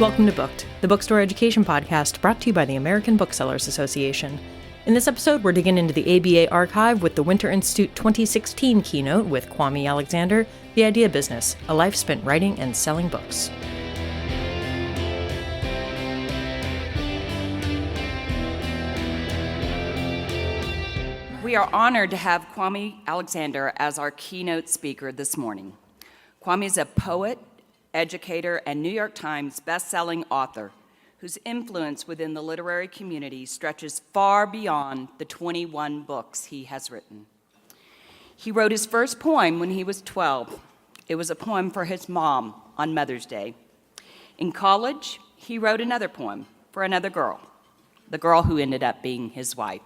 Welcome to Booked, the bookstore education podcast brought to you by the American Booksellers Association. In this episode, we're digging into the ABA archive with the Winter Institute 2016 Keynote with Kwame Alexander, The Idea Business, a life spent writing and selling books. We are honored to have Kwame Alexander as our keynote speaker this morning. Kwame is a poet, educator, and New York Times best-selling author whose influence within the literary community stretches far beyond the 21 books he has written. He wrote his first poem when he was 12. It was a poem for his mom on Mother's Day. In college, he wrote another poem for another girl, the girl who ended up being his wife.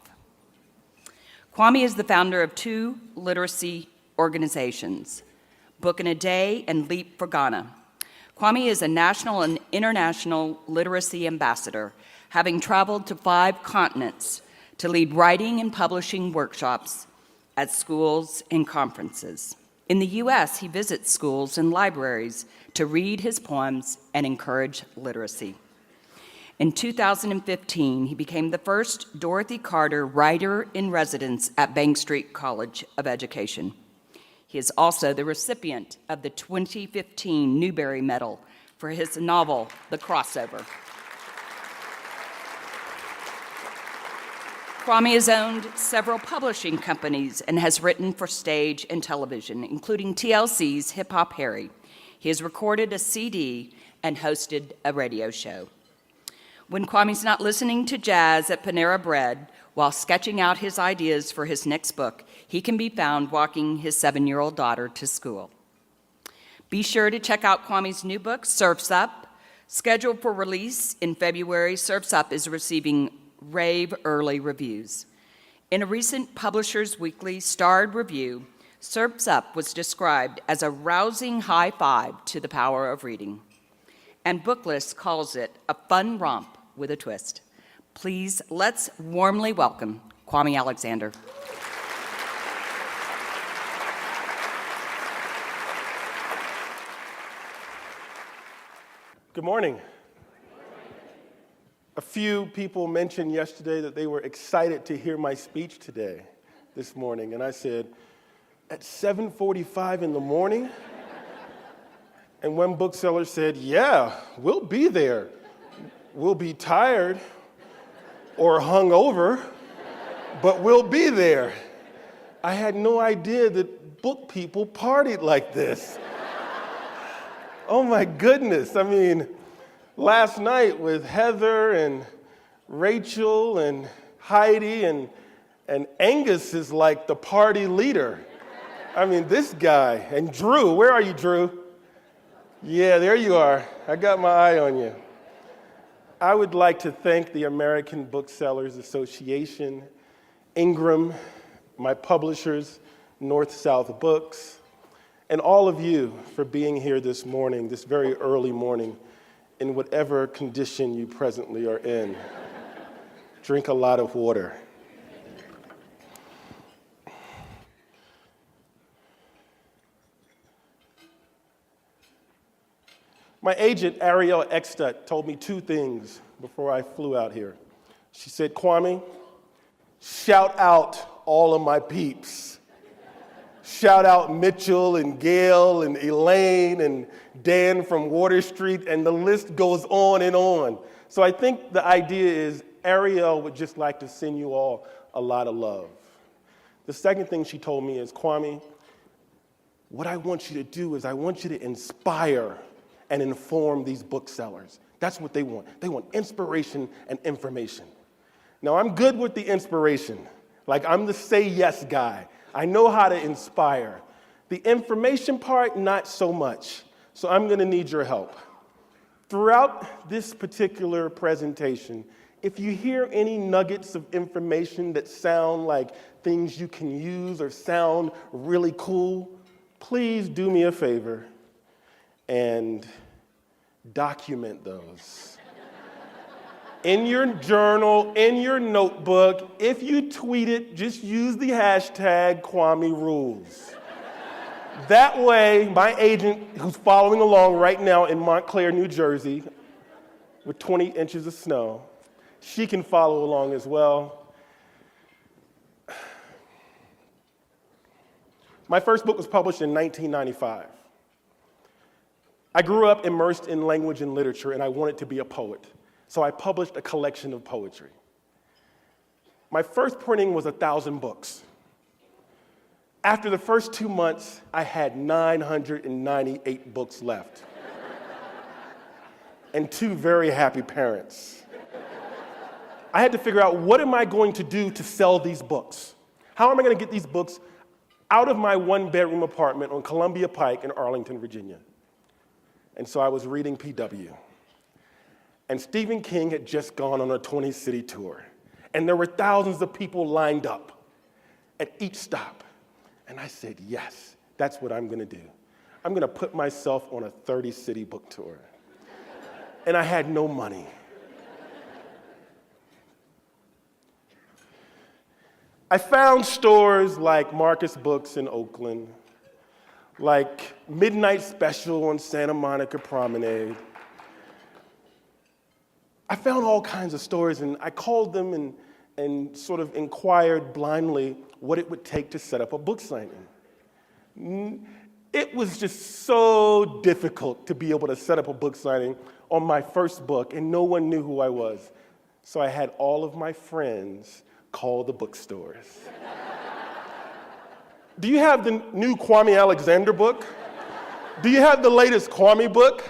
Kwame is the founder of two literacy organizations, Book in a Day and Leap for Ghana. Kwame is a national and international literacy ambassador, having traveled to 5 continents to lead writing and publishing workshops at schools and conferences. In the U.S., he visits schools and libraries to read his poems and encourage literacy. In 2015, he became the first Dorothy Carter Writer-in-Residence at Bank Street College of Education. He is also the recipient of the 2015 Newbery Medal for his novel, The Crossover. Kwame has owned several publishing companies and has written for stage and television, including TLC's Hip Hop Harry. He has recorded a CD and hosted a radio show. When Kwame's not listening to jazz at Panera Bread while sketching out his ideas for his next book, he can be found walking his 7-year-old daughter to school. Be sure to check out Kwame's new book, Surf's Up. Scheduled for release in February, Surf's Up is receiving rave early reviews. In a recent Publishers Weekly starred review, Surf's Up was described as a rousing high five to the power of reading. And Booklist calls it a fun romp with a twist. Please, let's warmly welcome Kwame Alexander. Good morning. A few people mentioned yesterday that they were excited to hear my speech this morning, and I said, at 7:45 in the morning? And one bookseller said, yeah, we'll be there. We'll be tired or hungover, but we'll be there. I had no idea that book people partied like this. Oh my goodness. I mean, last night with Heather and Rachel and Heidi and Angus is like the party leader. I mean, this guy. And Drew, where are you, Drew? Yeah, there you are. I got my eye on you. I would like to thank the American Booksellers Association, Ingram, my publishers, NorthSouth Books, and all of you for being here this morning, this very early morning, in whatever condition you presently are in. Drink a lot of water. My agent, Ariel Eckstedt, told me 2 things before I flew out here. She said, Kwame, shout out all of my peeps. Shout out Mitchell and Gail and Elaine and Dan from Water Street, and the list goes on and on. So I think the idea is Ariel would just like to send you all a lot of love. The second thing she told me is, Kwame, what I want you to do is I want you to inspire and inform these booksellers. That's what they want. They want inspiration and information. Now, I'm good with the inspiration. Like, I'm the say yes guy. I know how to inspire. The information part, not so much. So I'm going to need your help. Throughout this particular presentation, if you hear any nuggets of information that sound like things you can use or sound really cool, please do me a favor and document those. In your journal, in your notebook, if you tweet it, just use the hashtag Kwame Rules. That way, my agent, who's following along right now in Montclair, New Jersey, with 20 inches of snow. She can follow along as well. My first book was published in 1995. I grew up immersed in language and literature, and I wanted to be a poet, so I published a collection of poetry. My first printing was 1,000 books. After the first 2 months, I had 998 books left, and 2 very happy parents. I had to figure out, what am I going to do to sell these books? How am I going to get these books out of my 1-bedroom apartment on Columbia Pike in Arlington, Virginia? And so I was reading PW. And Stephen King had just gone on a 20-city tour. And there were thousands of people lined up at each stop. And I said, yes, that's what I'm going to do. I'm going to put myself on a 30-city book tour. And I had no money. I found stores like Marcus Books in Oakland, like Midnight Special on Santa Monica Promenade. I found all kinds of stores, and I called them and sort of inquired blindly what it would take to set up a book signing. It was just so difficult to be able to set up a book signing on my first book, and no one knew who I was. So I had all of my friends call the bookstores. Do you have the new Kwame Alexander book? Do you have the latest Kwame book?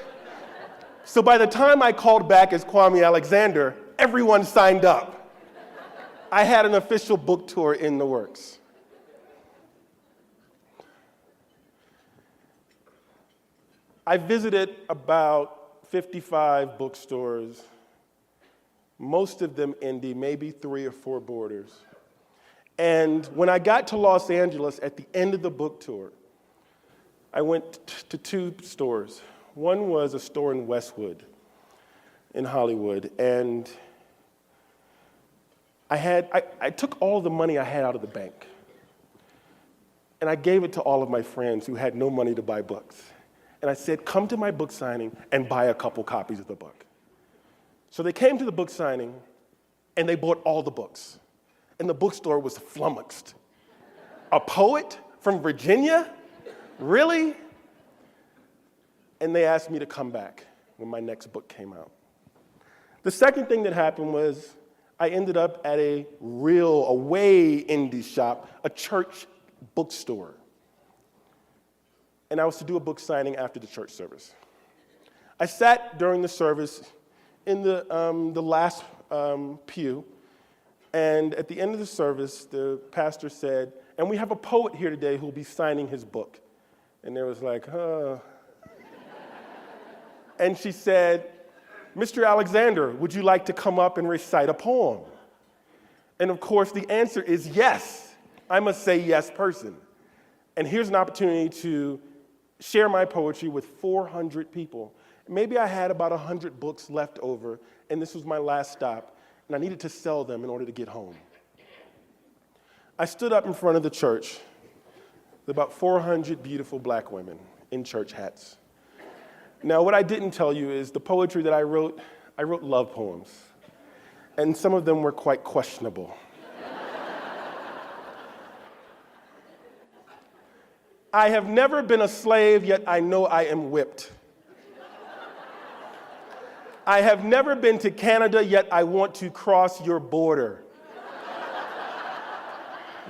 So by the time I called back as Kwame Alexander, everyone signed up. I had an official book tour in the works. I visited about 55 bookstores, most of them indie, maybe 3 or 4 borders. And when I got to Los Angeles at the end of the book tour, I went to 2 stores. One was a store in Westwood, in Hollywood, and I took all the money I had out of the bank, and I gave it to all of my friends who had no money to buy books. And I said, come to my book signing and buy a couple copies of the book. So they came to the book signing, and they bought all the books. And the bookstore was flummoxed. A poet from Virginia? Really? And they asked me to come back when my next book came out. The second thing that happened was I ended up at a way indie shop, a church bookstore. And I was to do a book signing after the church service. I sat during the service in the last pew, and at the end of the service, the pastor said, and we have a poet here today who will be signing his book. And there was like, And she said, Mr. Alexander, would you like to come up and recite a poem? And of course, the answer is yes. I'm a say yes person. And here's an opportunity to share my poetry with 400 people. Maybe I had about 100 books left over, and this was my last stop, and I needed to sell them in order to get home. I stood up in front of the church with about 400 beautiful black women in church hats. Now, what I didn't tell you is the poetry that I wrote love poems, and some of them were quite questionable. I have never been a slave, yet I know I am whipped. I have never been to Canada, yet I want to cross your border.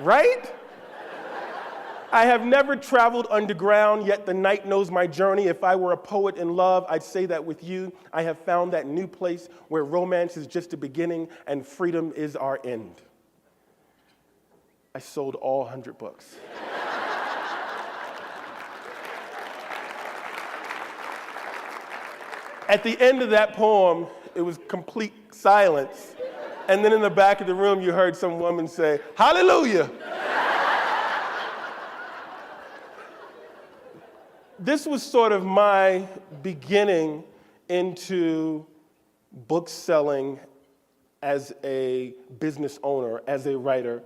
Right? I have never traveled underground, yet the night knows my journey. If I were a poet in love, I'd say that with you, I have found that new place where romance is just a beginning and freedom is our end. I sold all 100 books. At the end of that poem, it was complete silence. And then in the back of the room, you heard some woman say, "Hallelujah." This was sort of my beginning into book selling as a business owner, as a writer,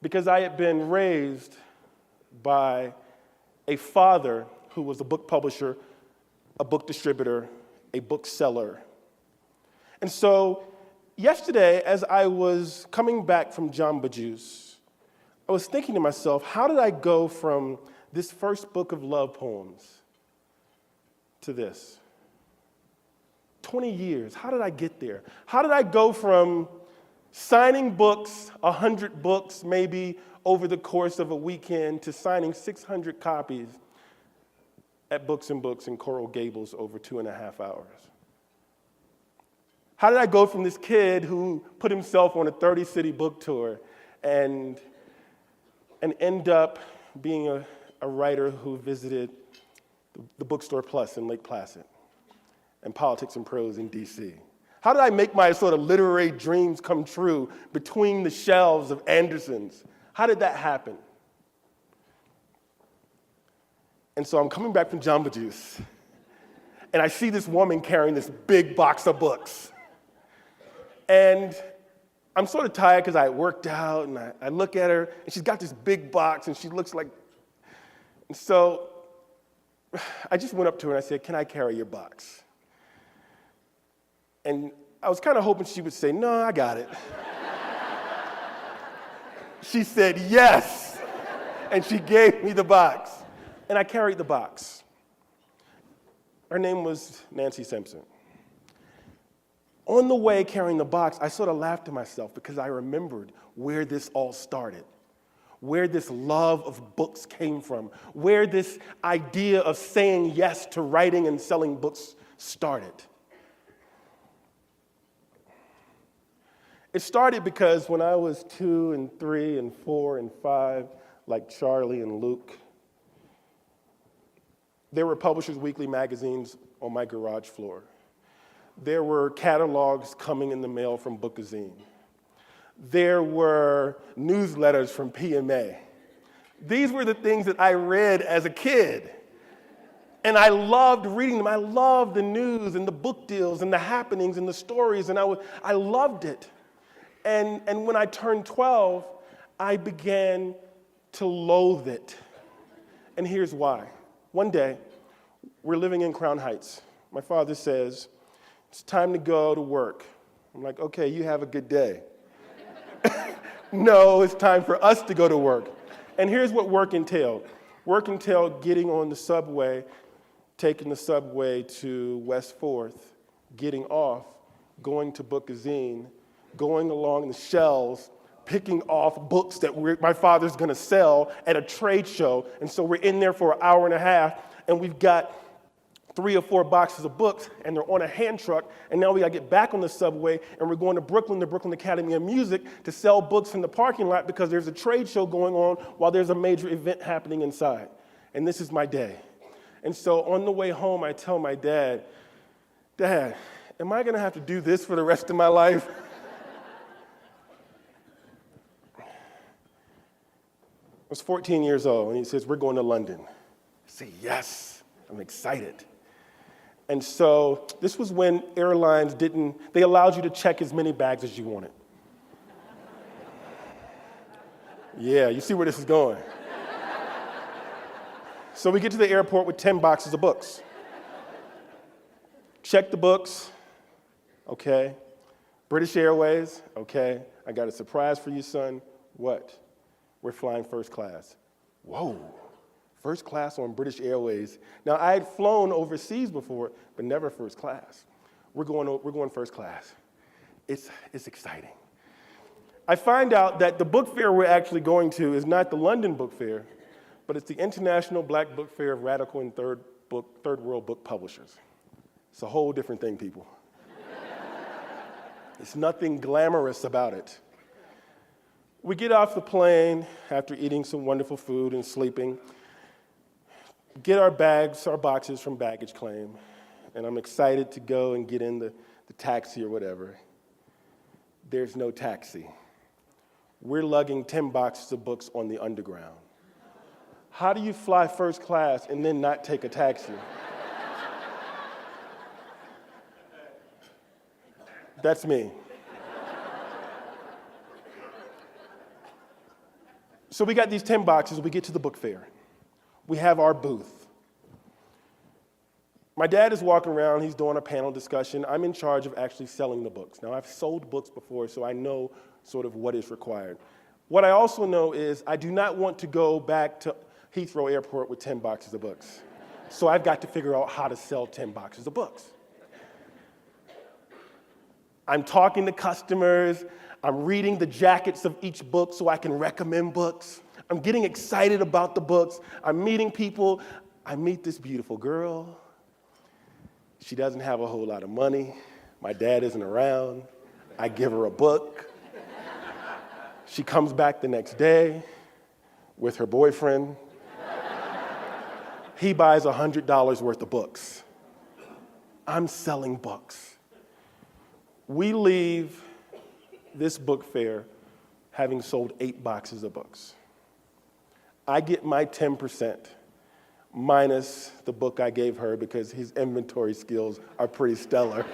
because I had been raised by a father who was a book publisher, a book distributor, a bookseller. And so yesterday, as I was coming back from Jamba Juice, I was thinking to myself, how did I go from this first book of love poems to this? 20 years, how did I get there? How did I go from signing books, 100 books maybe over the course of a weekend, to signing 600 copies at Books and Books in Coral Gables over 2.5 hours? How did I go from this kid who put himself on a 30-city book tour and end up being a writer who visited the Bookstore Plus in Lake Placid and Politics and Prose in D.C.? How did I make my sort of literary dreams come true between the shelves of Anderson's? How did that happen? And so I'm coming back from Jamba Juice, and I see this woman carrying this big box of books. And I'm sort of tired because I had worked out, and I look at her, and she's got this big box, and she looks like... And so I just went up to her and I said, "Can I carry your box?" And I was kind of hoping she would say, "No, I got it." She said, "Yes," and she gave me the box. And I carried the box. Her name was Nancy Simpson. On the way carrying the box, I sort of laughed to myself because I remembered where this all started, where this love of books came from, where this idea of saying yes to writing and selling books started. It started because when I was 2 and 3 and 4 and 5, like Charlie and Luke, there were Publishers Weekly magazines on my garage floor. There were catalogs coming in the mail from Bookazine. There were newsletters from PMA. These were the things that I read as a kid. And I loved reading them. I loved the news and the book deals and the happenings and the stories, and I loved it. And when I turned 12, I began to loathe it. And here's why. One day, we're living in Crown Heights. My father says, "It's time to go to work." I'm like, "Okay, you have a good day." No, it's time for us to go to work. And here's what work entailed. Work entailed getting on the subway, taking the subway to West 4th, getting off, going to Bookazine, going along the shelves, picking off books that my father's going to sell at a trade show. And so we're in there for an hour and a half, and we've got 3 or 4 boxes of books, and they're on a hand truck, and now we got to get back on the subway, and we're going to Brooklyn Academy of Music to sell books in the parking lot because there's a trade show going on while there's a major event happening inside. And this is my day. And so on the way home, I tell my dad, "Dad, am I going to have to do this for the rest of my life?" I was 14 years old, and he says, "We're going to London." I say, "Yes, I'm excited." And so this was when airlines they allowed you to check as many bags as you wanted. Yeah, you see where this is going. So we get to the airport with 10 boxes of books. Check the books, okay. British Airways, okay. "I got a surprise for you, son." "What?" "We're flying first class." Whoa. First class on British Airways. Now, I had flown overseas before, but never first class. We're going first class. It's exciting. I find out that the book fair we're actually going to is not the London Book Fair, but it's the International Black Book Fair of Radical and Third World Book Publishers. It's a whole different thing, people. There's nothing glamorous about it. We get off the plane after eating some wonderful food and sleeping, get our boxes from baggage claim, and I'm excited to go and get in the taxi or whatever. There's no taxi. We're lugging 10 boxes of books on the underground. How do you fly first class and then not take a taxi? That's me. So we got these 10 boxes, we get to the book fair. We have our booth. My dad is walking around, he's doing a panel discussion. I'm in charge of actually selling the books. Now, I've sold books before, so I know sort of what is required. What I also know is I do not want to go back to Heathrow Airport with 10 boxes of books. So I've got to figure out how to sell 10 boxes of books. I'm talking to customers, I'm reading the jackets of each book so I can recommend books. I'm getting excited about the books. I'm meeting people. I meet this beautiful girl. She doesn't have a whole lot of money. My dad isn't around. I give her a book. She comes back the next day with her boyfriend. He buys $100 worth of books. I'm selling books. We leave this book fair having sold 8 boxes of books. I get my 10% minus the book I gave her because his inventory skills are pretty stellar.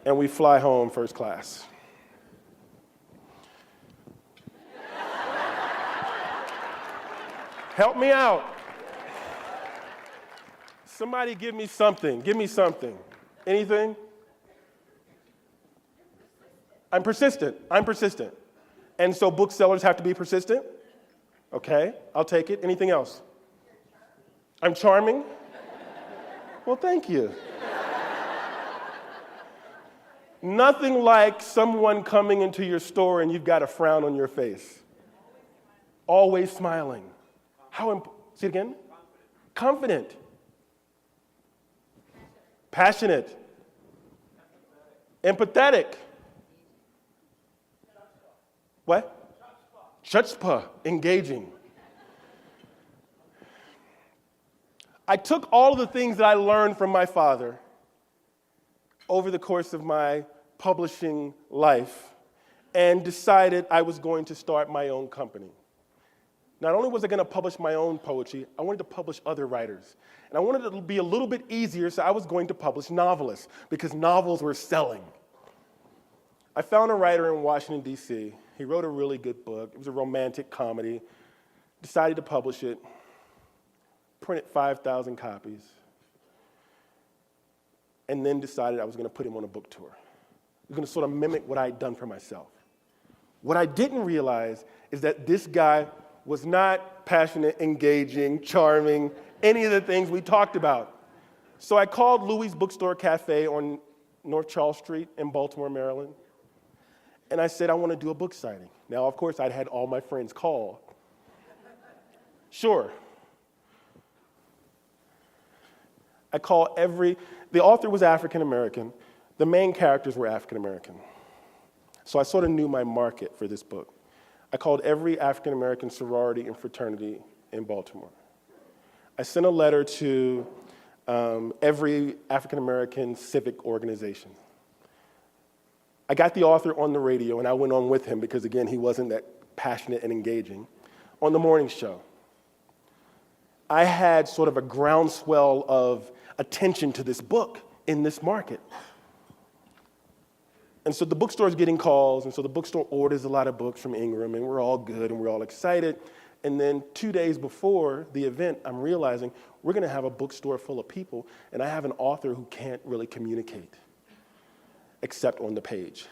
And we fly home first class. Help me out. Somebody give me something. Give me something. Anything? I'm persistent. I'm persistent. And so booksellers have to be persistent? Okay, I'll take it. Anything else? I'm charming? Well, thank you. Nothing like someone coming into your store and you've got a frown on your face. Always smiling. See it again? Confident. Passionate. Empathetic. What? Chutzpah, engaging. I took all of the things that I learned from my father over the course of my publishing life and decided I was going to start my own company. Not only was I going to publish my own poetry, I wanted to publish other writers. And I wanted it to be a little bit easier, so I was going to publish novelists because novels were selling. I found a writer in Washington, D.C. He wrote a really good book. It was a romantic comedy. Decided to publish it. Printed 5,000 copies. And then decided I was going to put him on a book tour. I was going to sort of mimic what I had done for myself. What I didn't realize is that this guy was not passionate, engaging, charming, any of the things we talked about. So I called Louis Bookstore Cafe on North Charles Street in Baltimore, Maryland. And I said, I want to do a book signing. Now, of course, I'd had all my friends call. Sure. I call the author was African American. The main characters were African American. So I sort of knew my market for this book. I called every African American sorority and fraternity in Baltimore. I sent a letter to every African American civic organization. I got the author on the radio, and I went on with him because, again, he wasn't that passionate and engaging, on the morning show. I had sort of a groundswell of attention to this book in this market. And so the bookstore's getting calls, and so the bookstore orders a lot of books from Ingram, and we're all good, and we're all excited. And then 2 days before the event, I'm realizing we're going to have a bookstore full of people, and I have an author who can't really communicate except on the page.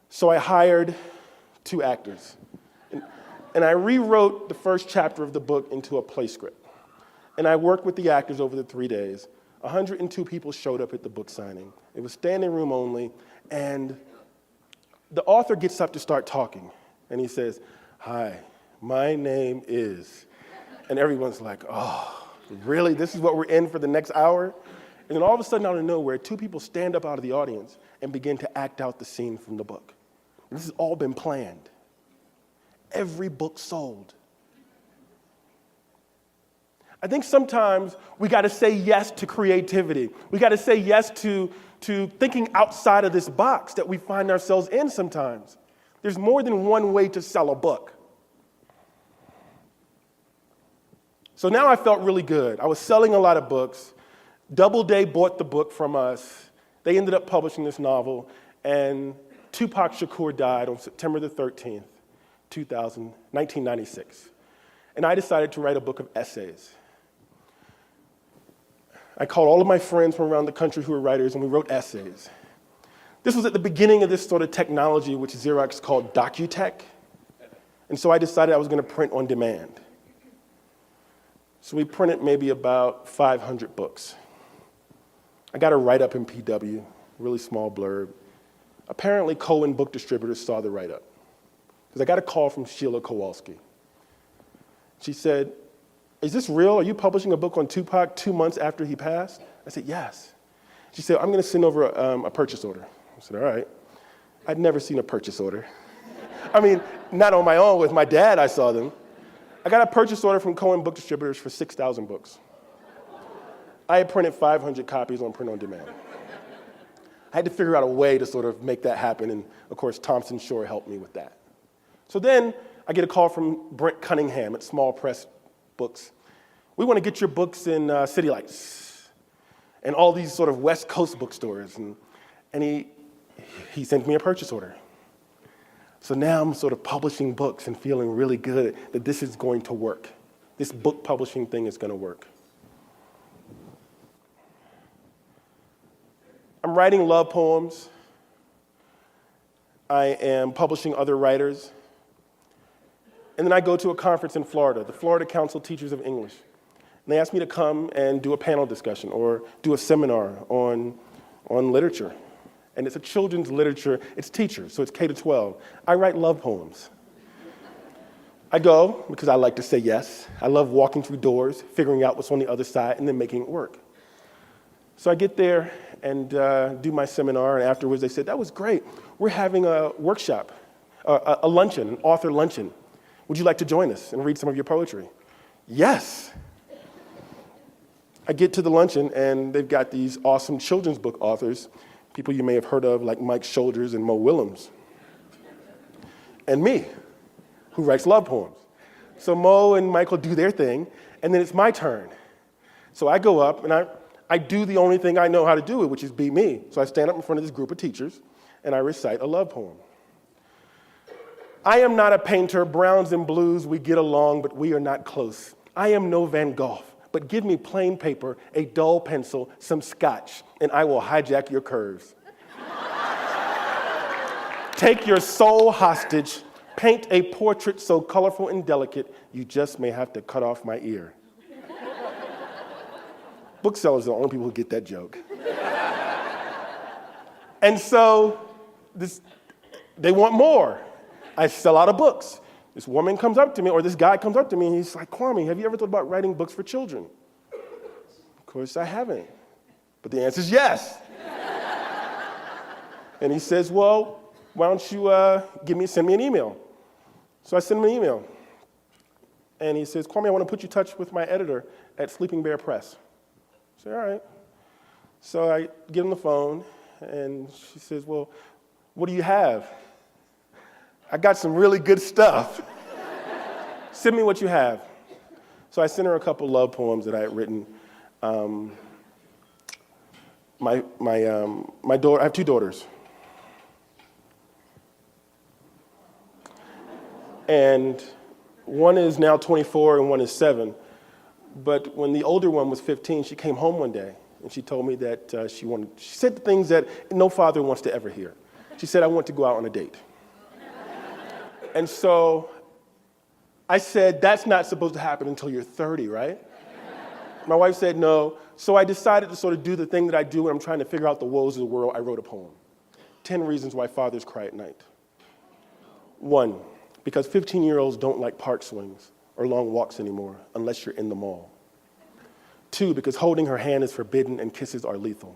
So I hired 2 actors. And I rewrote the first chapter of the book into a play script. And I worked with the actors over the 3 days. 102 people showed up at the book signing. It was standing room only. And the author gets up to start talking. And he says, "Hi, my name is," and everyone's like, "Oh, really? This is what we're in for the next hour?" And then all of a sudden, out of nowhere, 2 people stand up out of the audience and begin to act out the scene from the book. This has all been planned. Every book sold. I think sometimes we got to say yes to creativity. We got to say yes to thinking outside of this box that we find ourselves in sometimes. There's more than one way to sell a book. So now I felt really good. I was selling a lot of books. Doubleday bought the book from us. They ended up publishing this novel, and Tupac Shakur died on September the 13th, 1996. And I decided to write a book of essays. I called all of my friends from around the country who were writers, and we wrote essays. This was at the beginning of this sort of technology, which Xerox called Docutech. And so I decided I was going to print on demand. So we printed maybe about 500 books. I got a write-up in PW, really small blurb. Apparently, Cohen Book Distributors saw the write-up, because I got a call from Sheila Kowalski. She said, "Is this real? Are you publishing a book on Tupac 2 months after he passed?" I said, "Yes." She said, "I'm going to send over a purchase order." I said, "All right." I'd never seen a purchase order. I mean, not on my own. With my dad, I saw them. I got a purchase order from Cohen Book Distributors for 6,000 books. I had printed 500 copies on print on demand. I had to figure out a way to sort of make that happen, and of course, Thompson Shore helped me with that. So then I get a call from Brent Cunningham at Small Press Books. "We want to get your books in City Lights and all these sort of West Coast bookstores." And he sent me a purchase order. So now I'm sort of publishing books and feeling really good that this is going to work. This book publishing thing is going to work. I'm writing love poems. I am publishing other writers. And then I go to a conference in Florida, the Florida Council Teachers of English. And they asked me to come and do a panel discussion or do a seminar on literature. And it's a children's literature, it's teachers, so it's K to 12. I write love poems. I go because I like to say yes. I love walking through doors, figuring out what's on the other side, and then making it work. So I get there and do my seminar, and afterwards they said, "That was great. We're having a workshop, a luncheon, an author luncheon. Would you like to join us and read some of your poetry?" Yes. I get to the luncheon, and they've got these awesome children's book authors, people you may have heard of, like Mike Shoulders and Mo Willems, and me, who writes love poems. So Mo and Michael do their thing, and then it's my turn. So I go up, and I do the only thing I know how to do, which is be me. So I stand up in front of this group of teachers, and I recite a love poem. "I am not a painter, browns and blues, we get along, but we are not close. I am no Van Gogh, but give me plain paper, a dull pencil, some scotch, and I will hijack your curves. Take your soul hostage, paint a portrait so colorful and delicate, you just may have to cut off my ear." Booksellers are the only people who get that joke. And so they want more. I sell out of books. This woman comes up to me, or this guy comes up to me, and he's like, "Kwame, have you ever thought about writing books for children?" Of course, I haven't. But the answer is yes. And he says, "Well, why don't you send me an email?" So I send him an email. And he says, "Kwame, I want to put you in touch with my editor at Sleeping Bear Press." I say, "All right." So I get on the phone, and she says, "Well, what do you have?" "I got some really good stuff. Send me what you have." So I sent her a couple love poems that I had written. My daughter, I have two daughters. And one is now 24 and one is 7. But when the older one was 15, she came home one day and she told me that she said things that no father wants to ever hear. She said, "I want to go out on a date." And so I said, "That's not supposed to happen until you're 30, right?" My wife said no. So I decided to sort of do the thing that I do when I'm trying to figure out the woes of the world. I wrote a poem, 10 Reasons Why Fathers Cry at Night. 1, because 15-year-olds don't like park swings or long walks anymore unless you're in the mall. 2, because holding her hand is forbidden and kisses are lethal.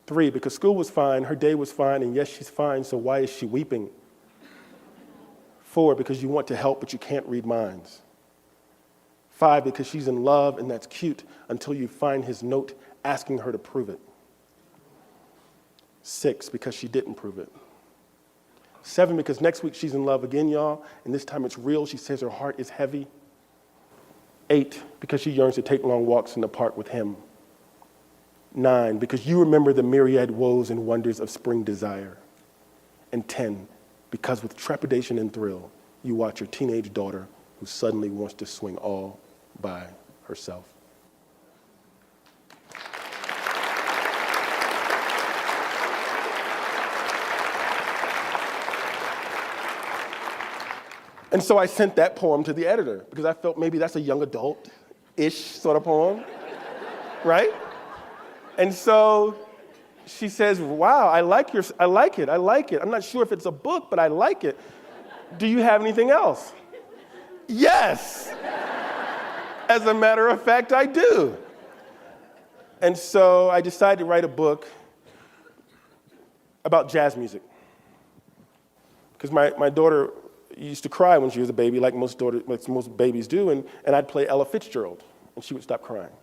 3, because school was fine, her day was fine, and yes, she's fine, so why is she weeping? 4, because you want to help, but you can't read minds. 5, because she's in love, and that's cute until you find his note asking her to prove it. 6, because she didn't prove it. 7, because next week she's in love again, y'all, and this time it's real. She says her heart is heavy. 8, because she yearns to take long walks in the park with him. 9, because you remember the myriad woes and wonders of spring desire. And 10, because with trepidation and thrill, you watch your teenage daughter who suddenly wants to swing all by herself. And so I sent that poem to the editor because I felt maybe that's a young adult-ish sort of poem, right? And so she says, wow, I like it. I'm not sure if it's a book, but I like it. Do you have anything else? Yes. As a matter of fact, I do. And so I decided to write a book about jazz music. Because my daughter used to cry when she was a baby, like most babies do, and I'd play Ella Fitzgerald, and she would stop crying.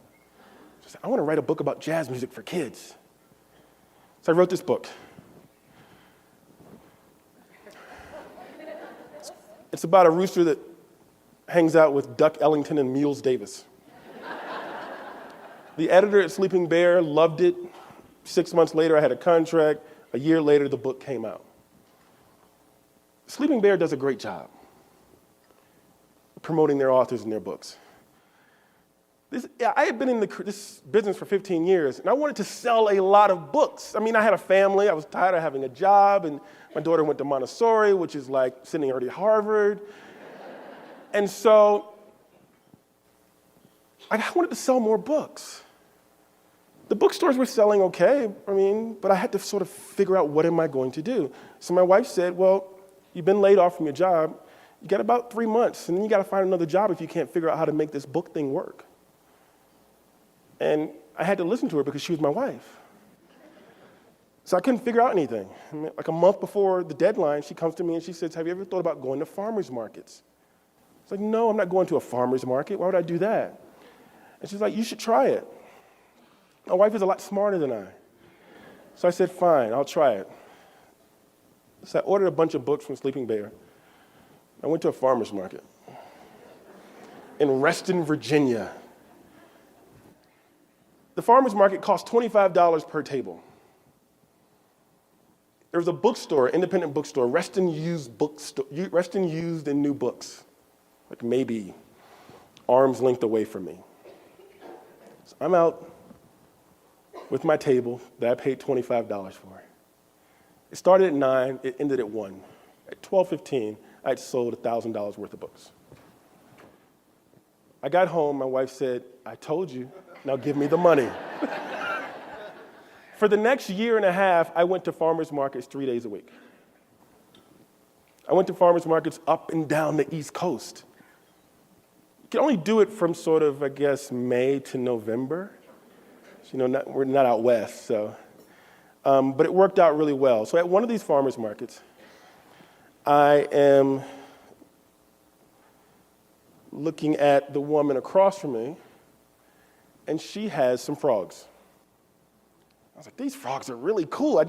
So I said, I want to write a book about jazz music for kids. So I wrote this book. It's about a rooster that hangs out with Duck Ellington and Mules Davis. The editor at Sleeping Bear loved it. 6 months later, I had a contract. A year later, the book came out. Sleeping Bear does a great job promoting their authors and their books. I had been in this business for 15 years, and I wanted to sell a lot of books. I mean, I had a family. I was tired of having a job, and my daughter went to Montessori, which is like sending her to Harvard. And so I wanted to sell more books. The bookstores were selling okay, but I had to sort of figure out what am I going to do. So my wife said, well, you've been laid off from your job. You got about 3 months, and then you got to find another job if you can't figure out how to make this book thing work. And I had to listen to her because she was my wife. So I couldn't figure out anything. Like a month before the deadline, she comes to me and she says, have you ever thought about going to farmers markets? It's like, no, I'm not going to a farmer's market. Why would I do that? And she's like, you should try it. My wife is a lot smarter than I. So I said, fine, I'll try it. So I ordered a bunch of books from Sleeping Bear. I went to a farmer's market in Reston, Virginia. The farmer's market cost $25 per table. There was a bookstore, independent bookstore, Reston Used and New Books, like maybe arm's length away from me. So I'm out with my table that I paid $25 for. It started at 9, it ended at 1. At 12:15, I'd sold $1,000 worth of books. I got home, my wife said, I told you, now give me the money. For the next year and a half, I went to farmers markets 3 days a week. I went to farmers markets up and down the East Coast. You can only do it from sort of, May to November. So, we're not out west, so. But it worked out really well. So at one of these farmers markets, I am looking at the woman across from me, and she has some frogs. I was like, these frogs are really cool.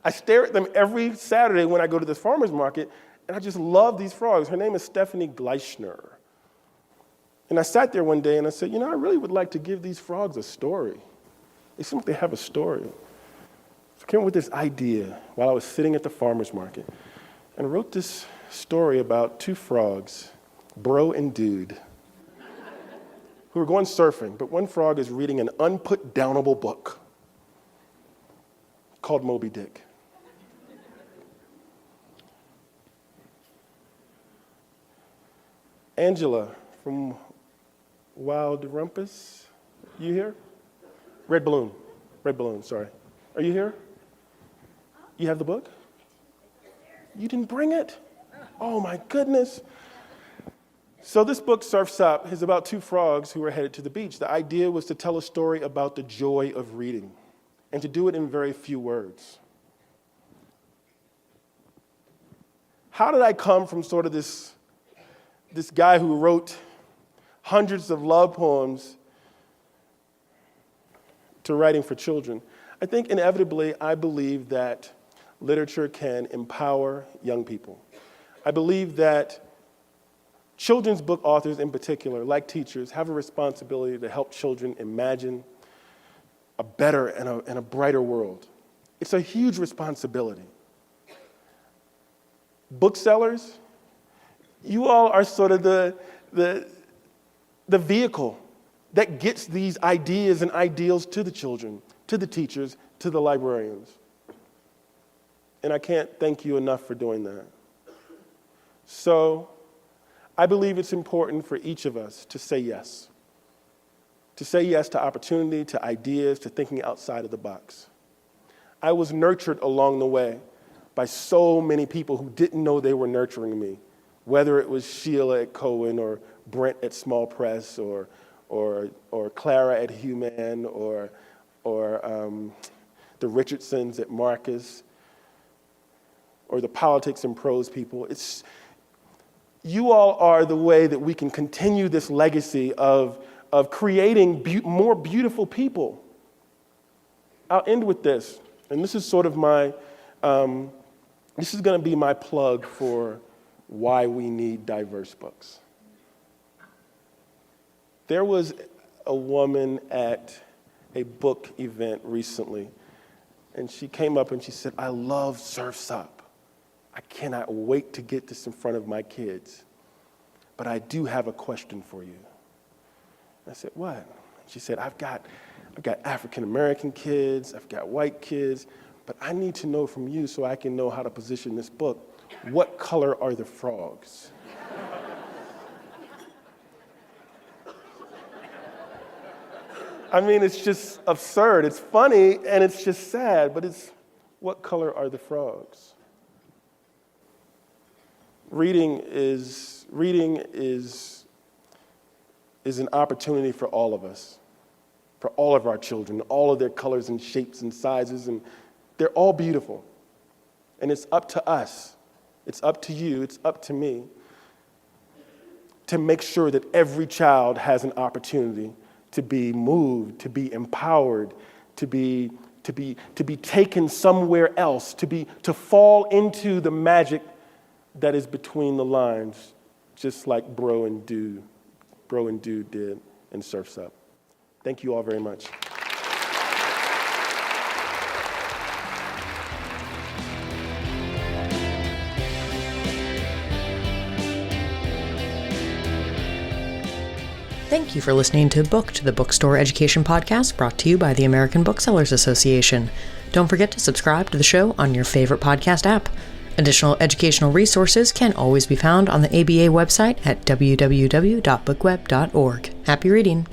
I stare at them every Saturday when I go to this farmer's market, and I just love these frogs. Her name is Stephanie Gleichner. And I sat there one day and I said, I really would like to give these frogs a story. They seem like they have a story. So I came up with this idea while I was sitting at the farmer's market and wrote this story about two frogs, Bro and Dude, who are going surfing, but one frog is reading an unput-downable book called Moby Dick. Angela from Wild Rumpus, you here? Red Balloon, sorry. Are you here? You have the book? You didn't bring it? Oh my goodness. So this book, Surf's Up, is about two frogs who are headed to the beach. The idea was to tell a story about the joy of reading and to do it in very few words. How did I come from sort of this guy who wrote hundreds of love poems to writing for children? I think inevitably I believe that literature can empower young people. I believe that children's book authors in particular, like teachers, have a responsibility to help children imagine a better and a brighter world. It's a huge responsibility. Booksellers, you all are sort of the vehicle that gets these ideas and ideals to the children, to the teachers, to the librarians. And I can't thank you enough for doing that. So I believe it's important for each of us to say yes. To say yes to opportunity, to ideas, to thinking outside of the box. I was nurtured along the way by so many people who didn't know they were nurturing me, whether it was Sheila at Cohen or Brent at Small Press or Clara at Human or the Richardsons at Marcus or the Politics and Prose people. You all are the way that we can continue this legacy of creating more beautiful people. I'll end with this, and this is sort of this is going to be my plug for why we need diverse books. There was a woman at a book event recently, and she came up and she said, "I love Surf's Up. I cannot wait to get this in front of my kids. But I do have a question for you." I said, "What?" She said, I've got African-American kids, I've got white kids, but I need to know from you so I can know how to position this book. What color are the frogs? I mean, it's just absurd. It's funny and it's just sad, but it's what color are the frogs? Reading is an opportunity for all of us, for all of our children, all of their colors and shapes and sizes, and they're all beautiful. And it's up to us, it's up to you, it's up to me to make sure that every child has an opportunity to be moved, to be empowered, to be taken somewhere else, to fall into the magic that is between the lines, just like Bro and Dude did in Surf's Up. Thank you all very much. Thank you for listening to Booked, the bookstore education podcast brought to you by the American Booksellers Association. Don't forget to subscribe to the show on your favorite podcast app. Additional educational resources can always be found on the ABA website at www.bookweb.org. Happy reading!